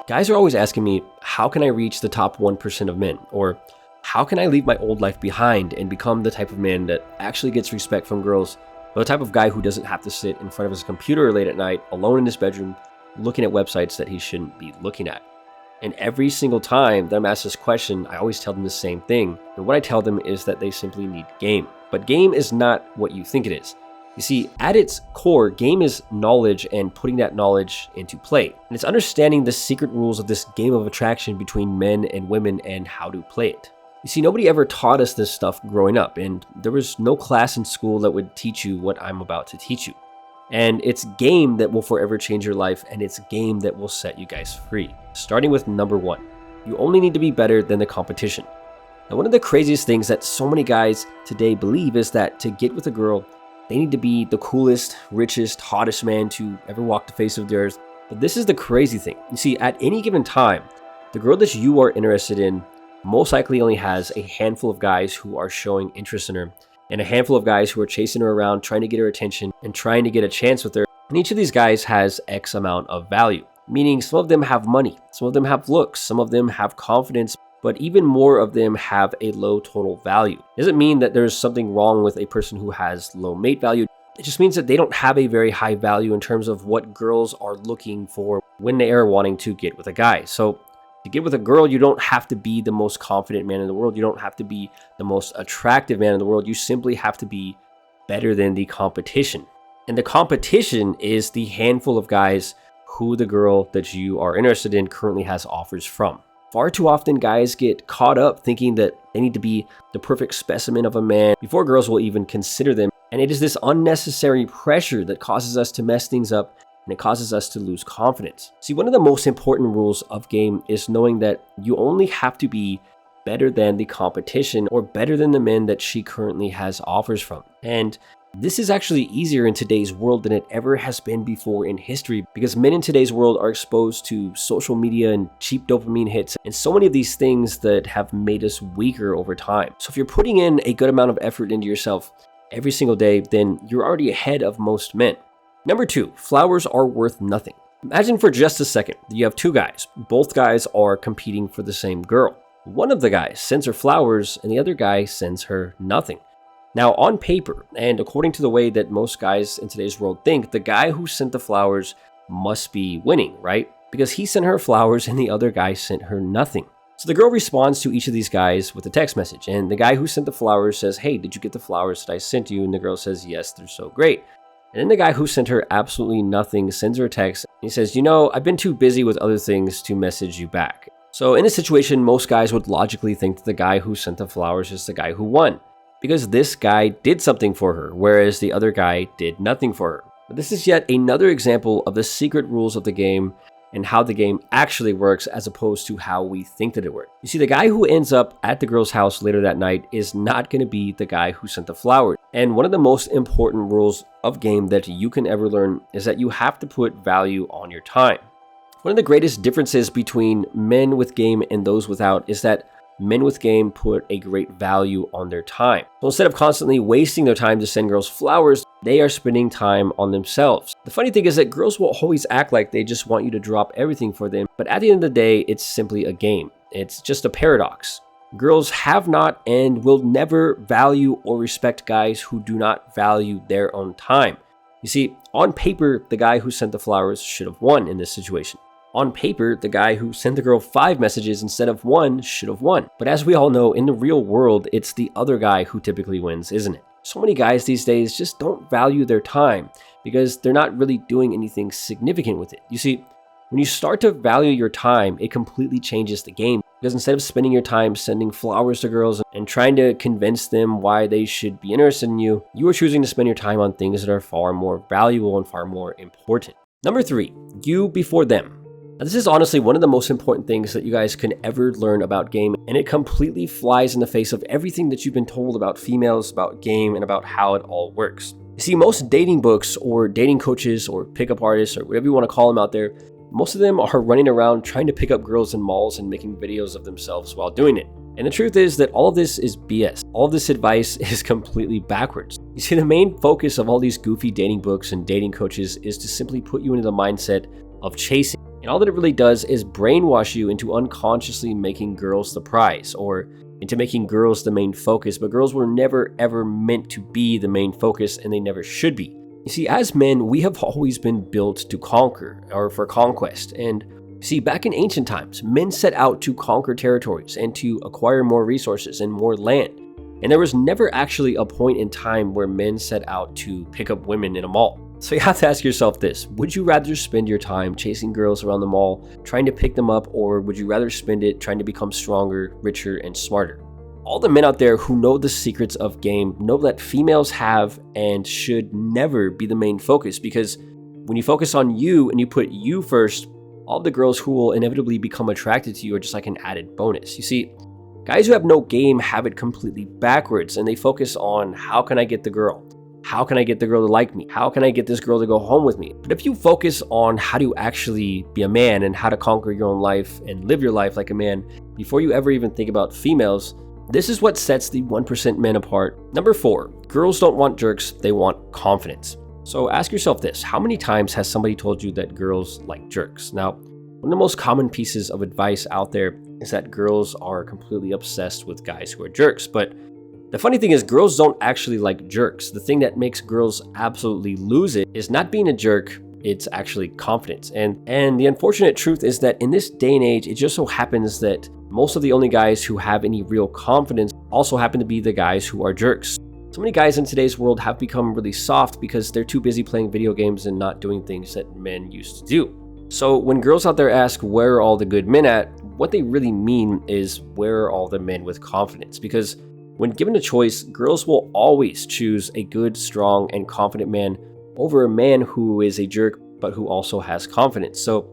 Guys are always asking me, how can I reach the top 1% of men? Or how can I leave my old life behind and become the type of man that actually gets respect from girls, or the type of guy who doesn't have to sit in front of his computer late at night, alone in his bedroom, looking at websites that he shouldn't be looking at? And every single time that I'm asked this question, I always tell them the same thing. And what I tell them is that they simply need game. But game is not what you think it is. You see, at its core, game is knowledge and putting that knowledge into play. And it's understanding the secret rules of this game of attraction between men and women and how to play it. You see, nobody ever taught us this stuff growing up, and there was no class in school that would teach you what I'm about to teach you. And it's game that will forever change your life, and it's game that will set you guys free. Starting with number 1, you only need to be better than the competition. Now, one of the craziest things that so many guys today believe is that to get with a girl, they need to be the coolest, richest, hottest man to ever walk the face of the earth. But this is the crazy thing. You see, at any given time, the girl that you are interested in most likely only has a handful of guys who are showing interest in her, and a handful of guys who are chasing her around, trying to get her attention and trying to get a chance with her. And each of these guys has X amount of value, meaning some of them have money, some of them have looks, some of them have confidence, but even more of them have a low total value. It doesn't mean that there's something wrong with a person who has low mate value. It just means that they don't have a very high value in terms of what girls are looking for when they are wanting to get with a guy. So to get with a girl, you don't have to be the most confident man in the world. You don't have to be the most attractive man in the world. You simply have to be better than the competition. And the competition is the handful of guys who the girl that you are interested in currently has offers from. Far too often, guys get caught up thinking that they need to be the perfect specimen of a man before girls will even consider them. And it is this unnecessary pressure that causes us to mess things up, and it causes us to lose confidence. See, one of the most important rules of game is knowing that you only have to be better than the competition or better than the men that she currently has offers from. And this is actually easier in today's world than it ever has been before in history, because men in today's world are exposed to social media and cheap dopamine hits and so many of these things that have made us weaker over time. So if you're putting in a good amount of effort into yourself every single day, then you're already ahead of most men. Number 2, flowers are worth nothing. Imagine for just a second that you have 2 guys. Both guys are competing for the same girl. One of the guys sends her flowers and the other guy sends her nothing. Now, on paper, and according to the way that most guys in today's world think, the guy who sent the flowers must be winning, right? Because he sent her flowers and the other guy sent her nothing. So the girl responds to each of these guys with a text message, and the guy who sent the flowers says, "Hey, did you get the flowers that I sent you?" And the girl says, "Yes, they're so great." And then the guy who sent her absolutely nothing sends her a text. And he says, I've been too busy with other things to message you back." So in this situation, most guys would logically think that the guy who sent the flowers is the guy who won, because this guy did something for her, whereas the other guy did nothing for her. But this is yet another example of the secret rules of the game and how the game actually works as opposed to how we think that it works. You see, the guy who ends up at the girl's house later that night is not going to be the guy who sent the flowers. And one of the most important rules of game that you can ever learn is that you have to put value on your time. One of the greatest differences between men with game and those without is that men with game put a great value on their time. So instead of constantly wasting their time to send girls flowers, they are spending time on themselves. The funny thing is that girls will always act like they just want you to drop everything for them, but at the end of the day, it's simply a game. It's just a paradox. Girls have not and will never value or respect guys who do not value their own time. You see, on paper, the guy who sent the flowers should have won in this situation. On paper, the guy who sent the girl 5 messages instead of 1 should have won. But as we all know, in the real world, it's the other guy who typically wins, isn't it? So many guys these days just don't value their time because they're not really doing anything significant with it. You see, when you start to value your time, it completely changes the game. Because instead of spending your time sending flowers to girls and trying to convince them why they should be interested in you, you are choosing to spend your time on things that are far more valuable and far more important. Number 3, you before them. Now, this is honestly one of the most important things that you guys can ever learn about game, and it completely flies in the face of everything that you've been told about females, about game, and about how it all works. You see, most dating books or dating coaches or pickup artists or whatever you want to call them out there, most of them are running around trying to pick up girls in malls and making videos of themselves while doing it. And the truth is that all of this is BS. All of this advice is completely backwards. You see, the main focus of all these goofy dating books and dating coaches is to simply put you into the mindset of chasing. And all that it really does is brainwash you into unconsciously making girls the prize, or into making girls the main focus, but girls were never ever meant to be the main focus, and they never should be. You see, as men, we have always been built to conquer, or for conquest. And see, back in ancient times, men set out to conquer territories and to acquire more resources and more land. And there was never actually a point in time where men set out to pick up women in a mall. So you have to ask yourself this: would you rather spend your time chasing girls around the mall, trying to pick them up, or would you rather spend it trying to become stronger, richer, and smarter? All the men out there who know the secrets of game know that females have and should never be the main focus, because when you focus on you and you put you first, all the girls who will inevitably become attracted to you are just like an added bonus. You see, guys who have no game have it completely backwards, and they focus on, how can I get the girl? How can I get the girl to like me? How can I get this girl to go home with me? But if you focus on how to actually be a man and how to conquer your own life and live your life like a man before you ever even think about females, this is what sets the 1% men apart. Number 4, girls don't want jerks, they want confidence. So ask yourself this: how many times has somebody told you that girls like jerks? Now, one of the most common pieces of advice out there is that girls are completely obsessed with guys who are jerks. But the funny thing is, girls don't actually like jerks. The thing that makes girls absolutely lose it is not being a jerk, it's actually confidence. And the unfortunate truth is that in this day and age, it just so happens that most of the only guys who have any real confidence also happen to be the guys who are jerks. So many guys in today's world have become really soft because they're too busy playing video games and not doing things that men used to do. So when girls out there ask, where are all the good men at? What they really mean is, where are all the men with confidence? Because when given a choice, girls will always choose a good, strong, and confident man over a man who is a jerk but who also has confidence. So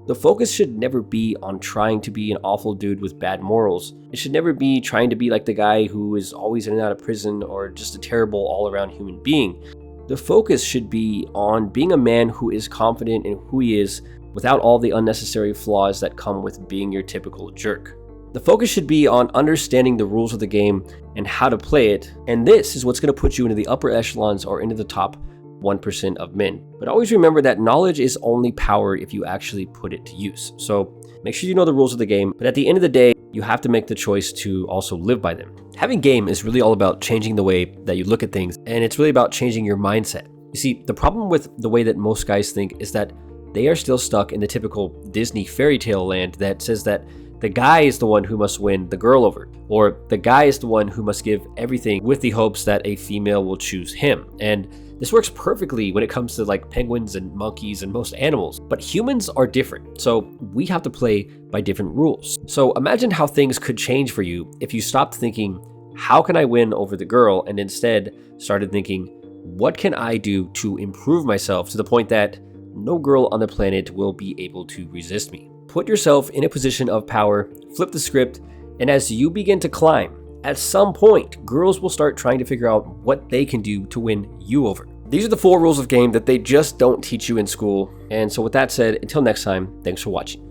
the focus should never be on trying to be an awful dude with bad morals. It should never be trying to be like the guy who is always in and out of prison, or just a terrible all-around human being. The focus should be on being a man who is confident in who he is without all the unnecessary flaws that come with being your typical jerk. The focus should be on understanding the rules of the game and how to play it, and this is what's going to put you into the upper echelons or into the top 1% of men. But always remember that knowledge is only power if you actually put it to use. So make sure you know the rules of the game, but at the end of the day, you have to make the choice to also live by them. Having game is really all about changing the way that you look at things, and it's really about changing your mindset. You see, the problem with the way that most guys think is that they are still stuck in the typical Disney fairy tale land that says that the guy is the one who must win the girl over, or the guy is the one who must give everything with the hopes that a female will choose him. And this works perfectly when it comes to like penguins and monkeys and most animals, but humans are different. So we have to play by different rules. So imagine how things could change for you if you stopped thinking, how can I win over the girl? And instead started thinking, what can I do to improve myself to the point that no girl on the planet will be able to resist me? Put yourself in a position of power, flip the script, and as you begin to climb, at some point, girls will start trying to figure out what they can do to win you over. These are the 4 rules of game that they just don't teach you in school. And so with that said, until next time, thanks for watching.